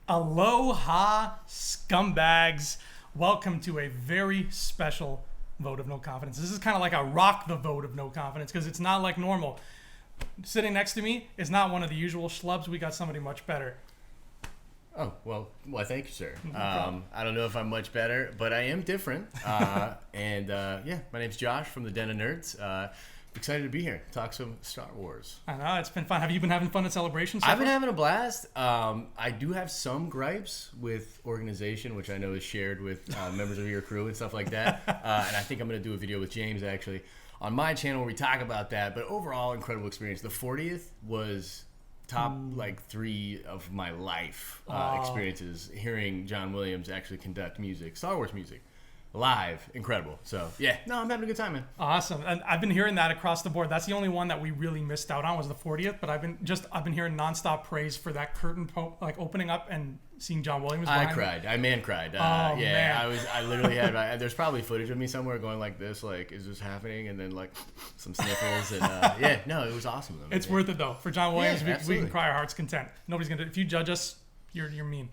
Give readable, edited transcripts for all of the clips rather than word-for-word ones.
Aloha, scumbags. Welcome to a very special vote of no confidence. This is kind of like a rock the vote of no confidence because it's not like normal. Sitting next to me is not one of the usual schlubs. We got somebody much better. Oh, well, thank you, sir. I don't know if I'm much better, but I am different. My name's Josh from the Den of Nerds. Excited to be here. Talk some Star Wars. I know, it's been fun. Have you been having fun at celebrations? I've been having a blast. I do have some gripes with organization, which I know is shared with members of your crew and stuff like that. And I think I'm going to do a video with James, actually, on my channel where we talk about that. But overall, incredible experience. The 40th was top like 3 of my life experiences. Hearing John Williams actually conduct music, Star Wars music, live, incredible. So yeah, no, I'm having a good time, man. Awesome. And I've been hearing that across the board. That's the only one that we really missed out on was the 40th. But I've been hearing nonstop praise for that curtain opening up and seeing John Williams. I cried. I cried. Man. I literally had. There's probably footage of me somewhere going like this, like, is this happening? And then like some sniffles and it was awesome. Though, it's worth it though. For John Williams, we can cry our hearts content. Nobody's gonna. If you judge us, you're mean.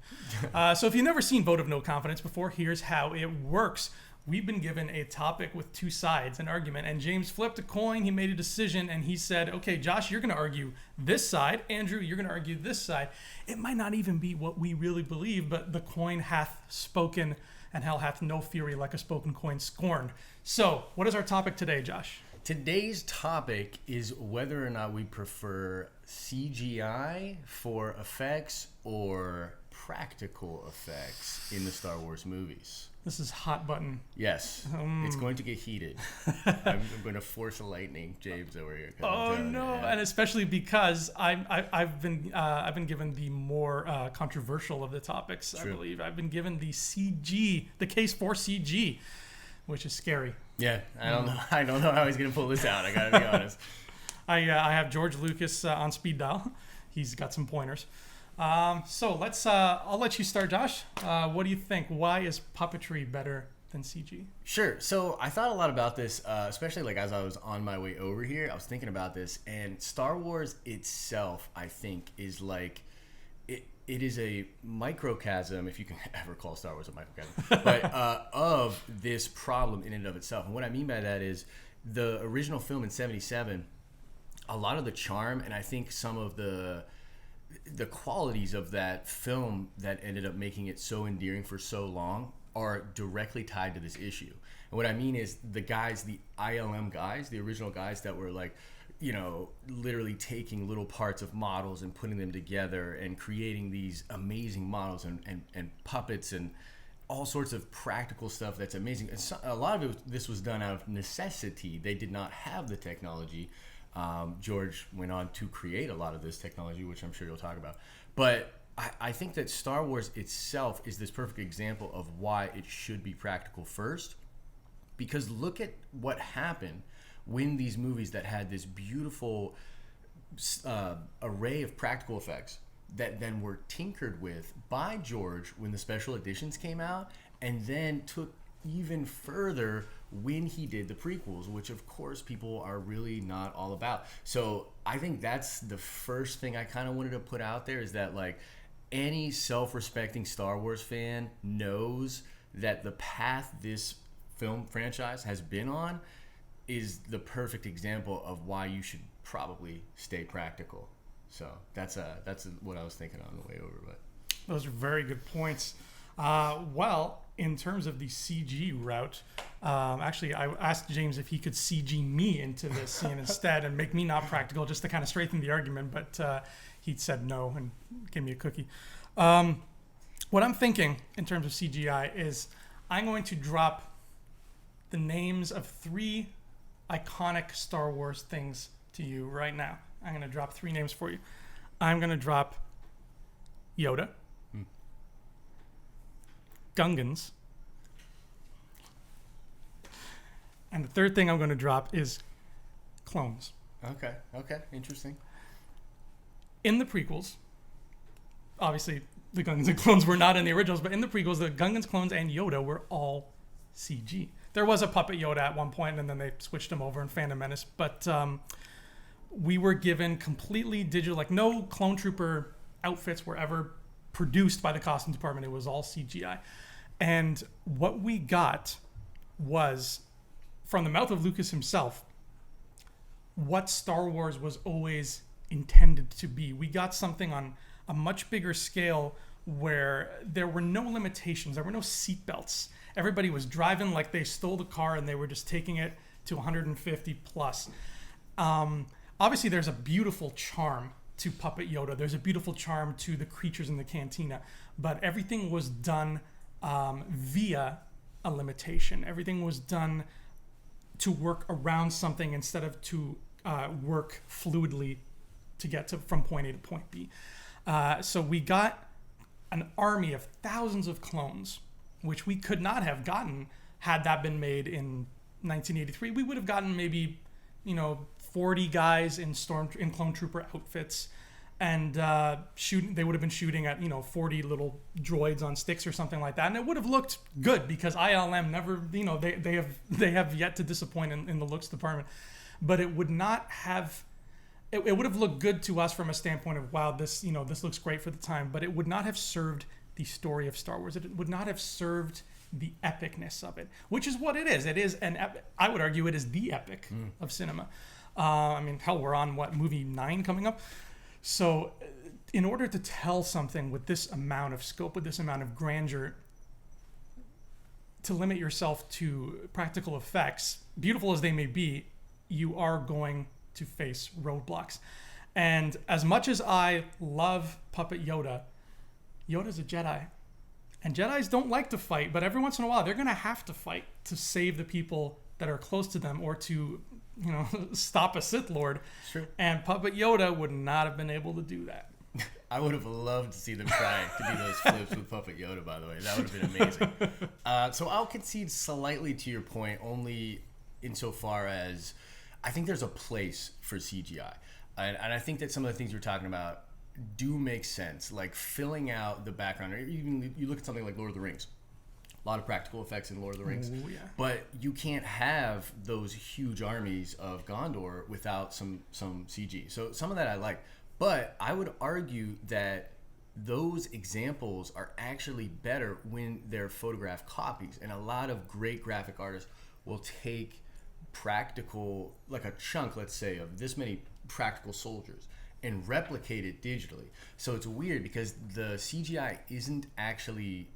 So if you've never seen Vote of No Confidence before, here's how it works. We've been given a topic with 2 sides, an argument, and James flipped a coin. He made a decision, and he said, okay, Josh, you're going to argue this side. Andrew, you're going to argue this side. It might not even be what we really believe, but the coin hath spoken, and hell hath no fury like a spoken coin scorned. So what is our topic today, Josh? Today's topic is whether or not we prefer CGI for effects or practical effects in the Star Wars movies. This is hot button. Yes, it's going to get heated. I'm going to force a lightning, James, over here. Oh no! And especially because I've been given the more controversial of the topics. True. I believe I've been given the case for CG, which is scary. Yeah, I don't know how he's going to pull this out. I got to be honest. I have George Lucas on speed dial. He's got some pointers. So let's. I'll let you start, Josh. What do you think? Why is puppetry better than CG? Sure. So I thought a lot about this, especially like as I was on my way over here. I was thinking about this, and Star Wars itself, I think, is like it is a microcosm, if you can ever call Star Wars a microcosm, but of this problem in and of itself. And what I mean by that is the original film in '77. A lot of the charm, and I think some of the qualities of that film that ended up making it so endearing for so long are directly tied to this issue. And what I mean is the ILM guys, the original guys that were like, literally taking little parts of models and putting them together and creating these amazing models and puppets and all sorts of practical stuff that's amazing. And so, a lot of this was done out of necessity. They did not have the technology. George went on to create a lot of this technology, which I'm sure you'll talk about. But I think that Star Wars itself is this perfect example of why it should be practical first. Because look at what happened when these movies that had this beautiful array of practical effects that then were tinkered with by George when the special editions came out, and then took even further when he did the prequels, which of course people are really not all about. So I think that's the first thing I kind of wanted to put out there, is that like any self-respecting Star Wars fan knows that the path this film franchise has been on is the perfect example of why you should probably stay practical. So that's what I was thinking on the way over. But those are very good points. In terms of the CG route, actually, I asked James if he could CG me into this scene instead and make me not practical, just to kind of straighten the argument, but he said no and gave me a cookie. What I'm thinking in terms of CGI is I'm going to drop the names of 3 iconic Star Wars things to you right now. I'm going to drop 3 names for you. I'm going to drop Yoda, Gungans, and the third thing I'm going to drop is clones. Okay, interesting. In the prequels, obviously the Gungans and clones were not in the originals, but in the prequels, the Gungans, clones, and Yoda were all CG. There was a puppet Yoda at one point, and then they switched him over in Phantom Menace, but we were given completely digital, like no clone trooper outfits were ever produced by the costume department. It was all CGI. And what we got was, from the mouth of Lucas himself, what Star Wars was always intended to be. We got something on a much bigger scale where there were no limitations. There were no seatbelts. Everybody was driving like they stole the car and they were just taking it to 150 plus. Obviously, there's a beautiful charm to Puppet Yoda. There's a beautiful charm to the creatures in the cantina. But everything was done via a limitation. Everything was done to work around something instead of to work fluidly to get from point A to point B. So we got an army of thousands of clones, which we could not have gotten had that been made in 1983. We would have gotten maybe, 40 guys in clone trooper outfits, and they would have been shooting at 40 little droids on sticks or something like that, and it would have looked good because ILM never, they have yet to disappoint in the looks department, but it would not have. It would have looked good to us from a standpoint of, wow, this looks great for the time, but it would not have served the story of Star Wars. It would not have served the epicness of it, which is what it is. It is I would argue it is the epic of cinema. Hell, we're on movie 9 coming up. So in order to tell something with this amount of scope, with this amount of grandeur, to limit yourself to practical effects, beautiful as they may be, you are going to face roadblocks. And as much as I love Puppet Yoda, Yoda's a Jedi. And Jedis don't like to fight, but every once in a while they're going to have to fight to save the people that are close to them or to, stop a Sith Lord. Sure. And Puppet Yoda would not have been able to do that. I would have loved to see them try to do those flips with Puppet Yoda, by the way. That would have been amazing. So I'll concede slightly to your point, only insofar as I think there's a place for CGI. And I think that some of the things you're talking about do make sense, like filling out the background. Or even you look at something like Lord of the Rings. A lot of practical effects in Lord of the Rings. Ooh, yeah. But you can't have those huge armies of Gondor without some CG. So some of that I like. But I would argue that those examples are actually better when they're photographed copies. And a lot of great graphic artists will take practical, like a chunk, let's say, of this many practical soldiers and replicate it digitally. So it's weird because the CGI isn't actually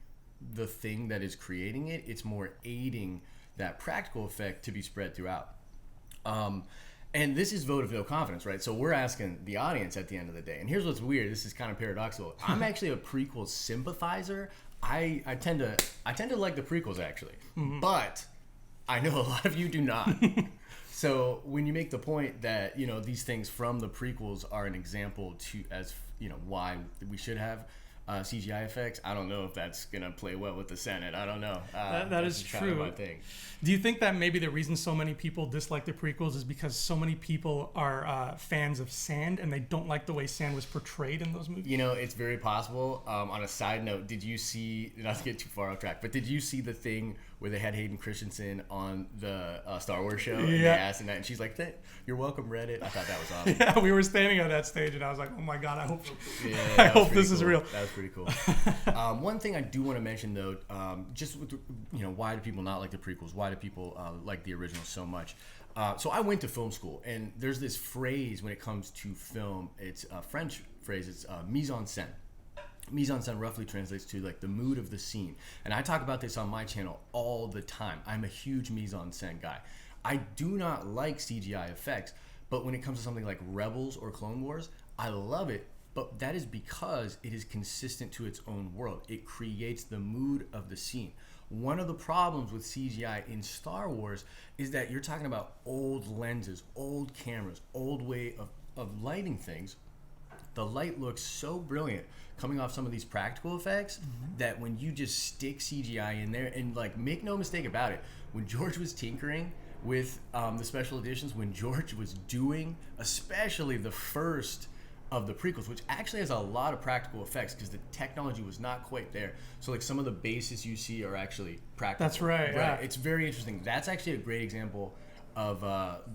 the thing that is creating it. It's more aiding that practical effect to be spread throughout. And this is vote of no confidence, right? So we're asking the audience at the end of the day. And here's what's weird. This is kind of paradoxical. I'm actually a prequel sympathizer. I tend to like the prequels, actually. Mm-hmm. But I know a lot of you do not. So when you make the point that, these things from the prequels are an example why we should have CGI effects, I don't know if that's going to play well with the Senate. I don't know. That is true. Kind of my thing. Do you think that maybe the reason so many people dislike the prequels is because so many people are fans of sand and they don't like the way sand was portrayed in those movies? It's very possible. On a side note, did you see, not to get too far off track, but did you see the thing where they had Hayden Christensen on the Star Wars show? And they asked him that, and she's like, "You're welcome, Reddit." I thought that was awesome. Yeah, we were standing at that stage, and I was like, "Oh my god, I hope this is real." That was pretty cool. One thing I do want to mention, though, just with why do people not like the prequels? Why do people like the original so much? So I went to film school, and there's this phrase when it comes to film. It's a French phrase. It's mise en scène. Mise en scène roughly translates to like the mood of the scene. And I talk about this on my channel all the time. I'm a huge mise en scène guy. I do not like CGI effects, but when it comes to something like Rebels or Clone Wars, I love it. But that is because it is consistent to its own world. It creates the mood of the scene. One of the problems with CGI in Star Wars is that you're talking about old lenses, old cameras, old way of lighting things. The light looks so brilliant coming off some of these practical effects that when you just stick CGI in there, and like, make no mistake about it, when George was tinkering with the special editions, when George was doing especially the first of the prequels, which actually has a lot of practical effects because the technology was not quite there. So like some of the bases you see are actually practical. That's right. Yeah. It's very interesting. That's actually a great example of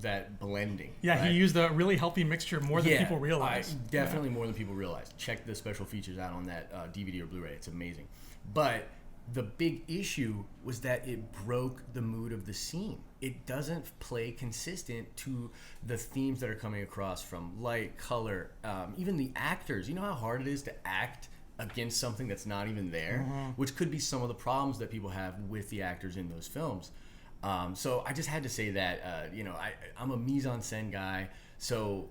that blending. Yeah, right? he used a really healthy mixture more than people realize. Definitely more than people realize. Check the special features out on that DVD or Blu-ray. It's amazing. But the big issue was that it broke the mood of the scene. It doesn't play consistent to the themes that are coming across from light, color, even the actors. You know how hard it is to act against something that's not even there, which could be some of the problems that people have with the actors in those films. So I just had to say that, I'm a mise-en-scène guy, so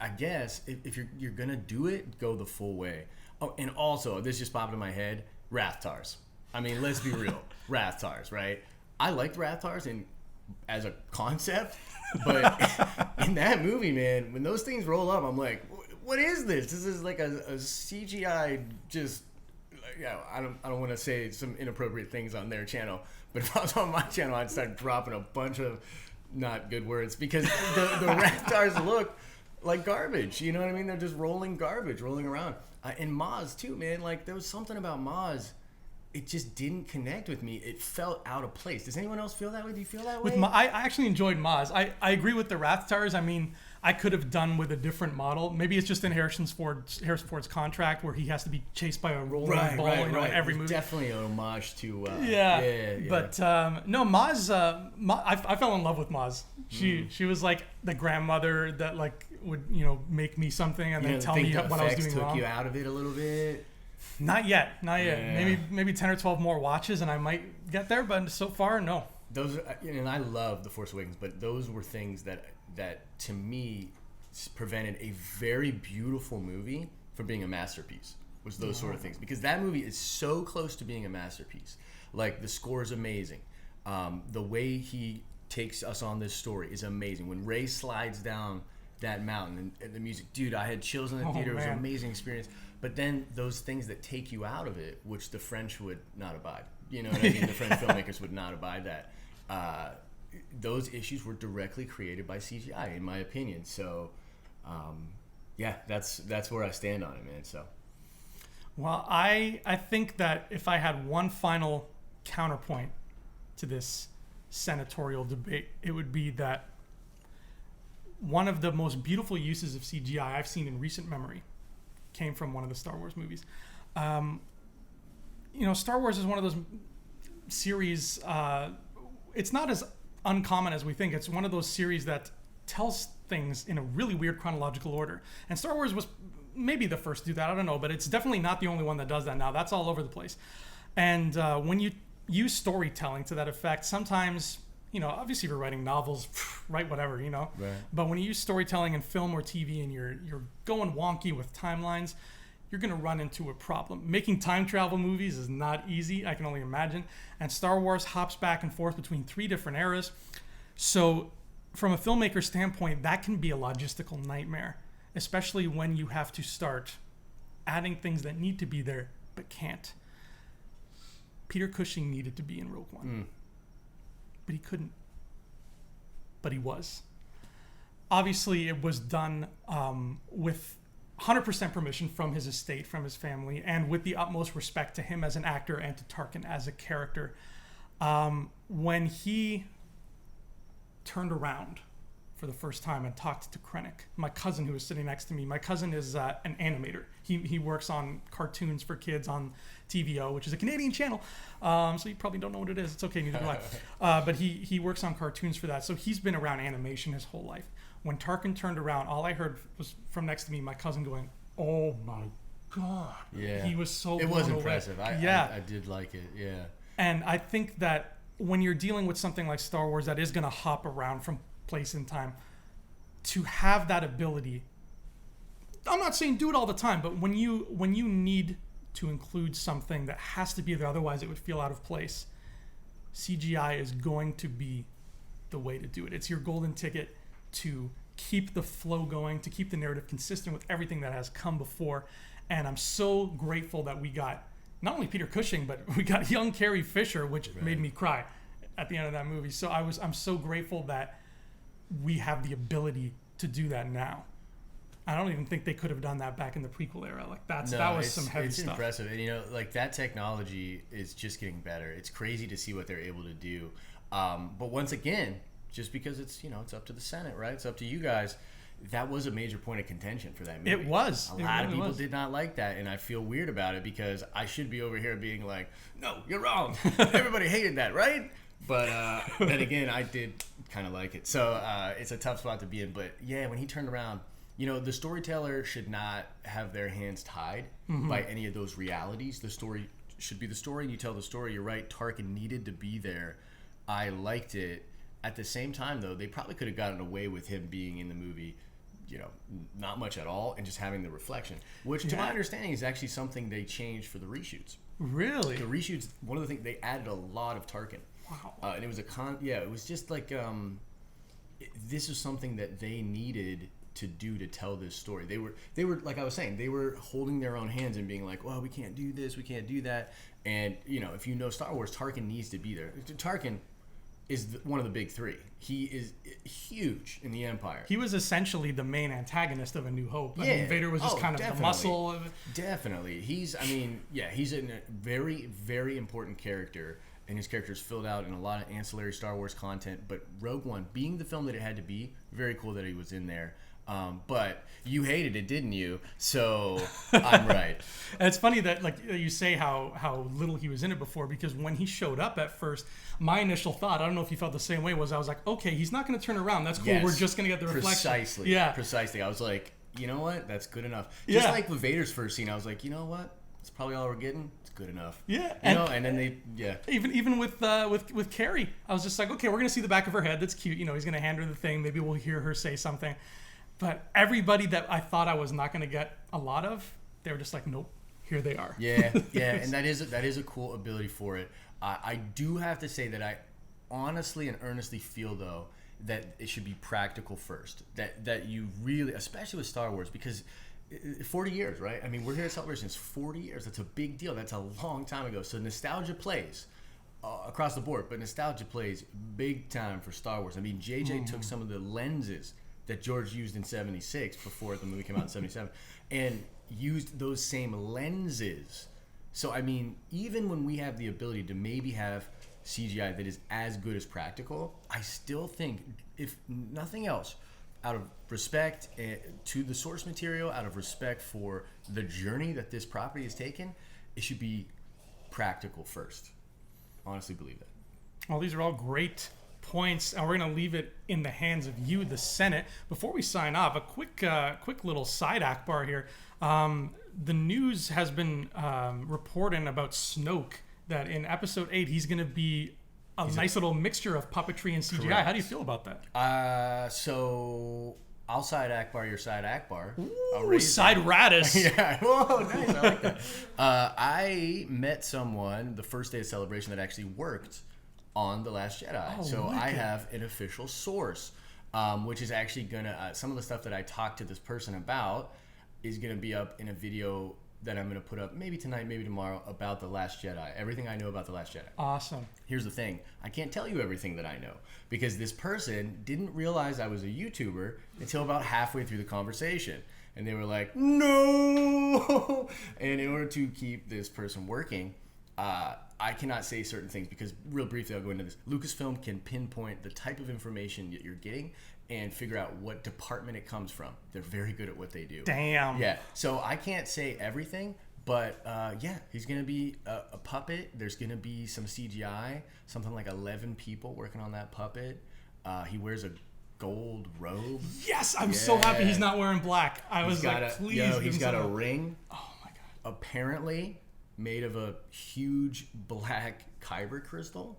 I guess if you're gonna do it, go the full way. Oh, and also, this just popped in my head, Rathtars. I mean, let's be real, Rathtars, right? I liked Rathtars as a concept, but in that movie, man, when those things roll up, I'm like, what is this? This is like a CGI just, I don't want to say some inappropriate things on their channel, but if I was on my channel, I'd start dropping a bunch of not good words because the Rathtars look like garbage. You know what I mean? They're just rolling garbage, rolling around. And Maz too, man. Like there was something about Maz. It just didn't connect with me. It felt out of place. Does anyone else feel that way? Do you feel that way? I actually enjoyed Maz. I agree with the Rathtars. I mean, I could have done with a different model. Maybe it's just in Harrison Ford's contract where he has to be chased by a rolling ball in every movie. Definitely an homage to. Yeah. But no, Maz. I fell in love with Maz. She was like the grandmother that like would make me something and then tell me what I was doing wrong. Took you out of it a little bit. Not yet. Yeah. Maybe 10 or 12 more watches and I might get there, but so far, no. Those, and I love The Force Awakens, but those were things that to me prevented a very beautiful movie from being a masterpiece. Was those sort of things, because that movie is so close to being a masterpiece. Like the score is amazing, the way he takes us on this story is amazing. When Rey slides down that mountain and the music, dude, I had chills in the theater. It was an amazing experience. But then those things that take you out of it, which the French would not abide. You know what I mean? The French filmmakers would not abide that. Those issues were directly created by CGI, in my opinion. So, that's where I stand on it, man. So, well, I think that if I had one final counterpoint to this senatorial debate, it would be that one of the most beautiful uses of CGI I've seen in recent memory came from one of the Star Wars movies. Star Wars is one of those series. It's not as uncommon as we think. It's one of those series that tells things in a really weird chronological order. And Star Wars was maybe the first to do that. I don't know, but it's definitely not the only one that does that now. That's all over the place. And when you use storytelling to that effect, sometimes, obviously if you're writing novels, write whatever, Right. But when you use storytelling in film or TV and you're going wonky with timelines, you're going to run into a problem. Making time travel movies is not easy, I can only imagine. And Star Wars hops back and forth between 3 different eras. So from a filmmaker standpoint, that can be a logistical nightmare, especially when you have to start adding things that need to be there but can't. Peter Cushing needed to be in Rogue One. But he couldn't. But he was. Obviously, it was done with 100% permission from his estate, from his family, and with the utmost respect to him as an actor and to Tarkin as a character. When he turned around for the first time and talked to Krennic, my cousin who was sitting next to me, my cousin is an animator. He works on cartoons for kids on TVO, which is a Canadian channel. So you probably don't know what it is. It's okay, neither do I. But he works on cartoons for that. So he's been around animation his whole life. When Tarkin turned around, all I heard was from next to me, my cousin going, "Oh my God." Yeah. He was so It was impressive. Yeah. I did like it. Yeah. And I think that when you're dealing with something like Star Wars that is going to hop around from place and time, to have that ability, I'm not saying do it all the time, but when you need to include something that has to be there, otherwise it would feel out of place, CGI is going to be the way to do it. It's your golden ticket to keep the flow going, to keep the narrative consistent with everything that has come before. And I'm so grateful that we got not only Peter Cushing, but we got young Carrie Fisher, which made me cry at the end of that movie. So I'm so grateful that we have the ability to do that now. I don't even think they could have done that back in the prequel era. Like that was some heavy stuff. It's impressive, and like that technology is just getting better. It's crazy to see what they're able to do. But once again, just because it's it's up to the Senate, right? It's up to you guys. That was a major point of contention for that movie. It was. A lot of people did not like that, and I feel weird about it because I should be over here being like, no, you're wrong. Everybody hated that, right? But then again, I did kind of like it. So it's a tough spot to be in. But yeah, when he turned around, the storyteller should not have their hands tied by any of those realities. The story should be the story, and you tell the story. You're right. Tarkin needed to be there. I liked it. At the same time, though, they probably could have gotten away with him being in the movie not much at all, and just having the reflection, which to my understanding is actually something they changed for the reshoots. Really? The reshoots, one of the things, they added a lot of Tarkin. Wow. And it was it was just like, this is something that they needed to do to tell this story. They were, like I was saying, they were holding their own hands and being like, well, we can't do this, we can't do that. And, if you know Star Wars, Tarkin needs to be there. Tarkin is one of the big three. He is huge in the Empire. He was essentially the main antagonist of A New Hope. Yeah. I mean, Vader was just kind of the muscle of it. Definitely. He's a very, very important character, and his character is filled out in a lot of ancillary Star Wars content. But Rogue One, being the film that it had to be, very cool that he was in there. But you hated it, didn't you? So I'm right. And it's funny that you say how little he was in it before, because when he showed up at first, my initial thought, I don't know if you felt the same way, was I was like, okay, he's not going to turn around. That's cool. Yes. We're just going to get the reflection. Precisely. Yeah. Precisely. I was like, you know what? That's good enough. Just Yeah. like with Vader's first scene, I was like, you know what? It's probably all we're getting. It's good enough. Yeah. And then Even with Carrie, I was just like, okay, we're going to see the back of her head. That's cute. He's going to hand her the thing. Maybe we'll hear her say something. But everybody that I thought I was not going to get a lot of, they were just like, nope, here they are. Yeah, and that is a cool ability for it. I do have to say that I honestly and earnestly feel, though, that it should be practical first. That you really, especially with Star Wars, because 40 years, right? I mean, we're here at Celebration. It's 40 years. That's a big deal. That's a long time ago. So nostalgia plays across the board, but nostalgia plays big time for Star Wars. I mean, JJ took some of the lenses that George used in 76 before the movie came out in 77 and used those same lenses. So, I mean, even when we have the ability to maybe have CGI that is as good as practical, I still think, if nothing else, out of respect to the source material, out of respect for the journey that this property has taken, it should be practical first. Honestly believe that. Well, these are all great points, and we're going to leave it in the hands of you, the Senate. Before we sign off, a quick little side Akbar here. The news has been reporting about Snoke, that in episode 8 he's going to be a nice little mixture of puppetry and CGI. Correct. How do you feel about that? So I'll side Akbar, your side Akbar. Ooh, side Radish. Yeah. Whoa, nice. I like that. I met someone the first day of Celebration that actually worked on The Last Jedi. Oh, so wicked. I have an official source, which is actually gonna some of the stuff that I talked to this person about is gonna be up in a video that I'm gonna put up maybe tonight, maybe tomorrow, about The Last Jedi. Everything I know about The Last Jedi. Awesome. Here's the thing. I can't tell you everything that I know because this person didn't realize I was a YouTuber until about halfway through the conversation. And they were like, no! And in order to keep this person working, I cannot say certain things because, real briefly, I'll go into this. Lucasfilm can pinpoint the type of information that you're getting and figure out what department it comes from. They're very good at what they do. Damn. Yeah. So I can't say everything, but yeah, he's going to be a puppet. There's going to be some CGI, something like 11 people working on that puppet. He wears a gold robe. Yes, I'm so happy he's not wearing black. I was like, please. He's got a ring. Oh my god. Apparently made of a huge black kyber crystal,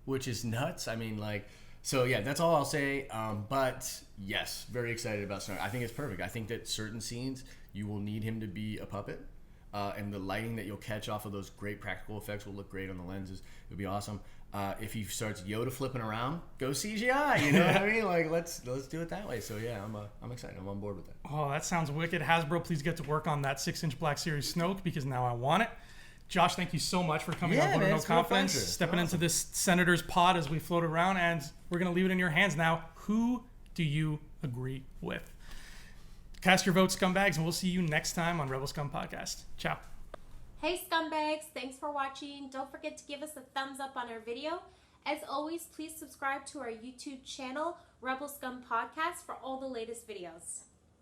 which is nuts. I mean, like, so yeah, that's all I'll say. But yes, very excited about Snoke. I think it's perfect. I think that certain scenes you will need him to be a puppet, and the lighting that you'll catch off of those great practical effects will look great on the lenses. It'll be awesome. If he starts Yoda flipping around, go CGI. You know what I mean? Like, let's do it that way. So yeah, I'm excited. I'm on board with that. Oh, that sounds wicked. Hasbro, please get to work on that 6-inch Black Series Snoke because now I want it. Josh, thank you so much for coming on Vote No Confidence, stepping into this Senator's pod as we float around, and we're going to leave it in your hands now. Who do you agree with? Cast your vote, scumbags, and we'll see you next time on Rebel Scum Podcast. Ciao. Hey scumbags, thanks for watching. Don't forget to give us a thumbs up on our video As always, please subscribe to our YouTube channel, Rebel Scum Podcast, for all the latest videos.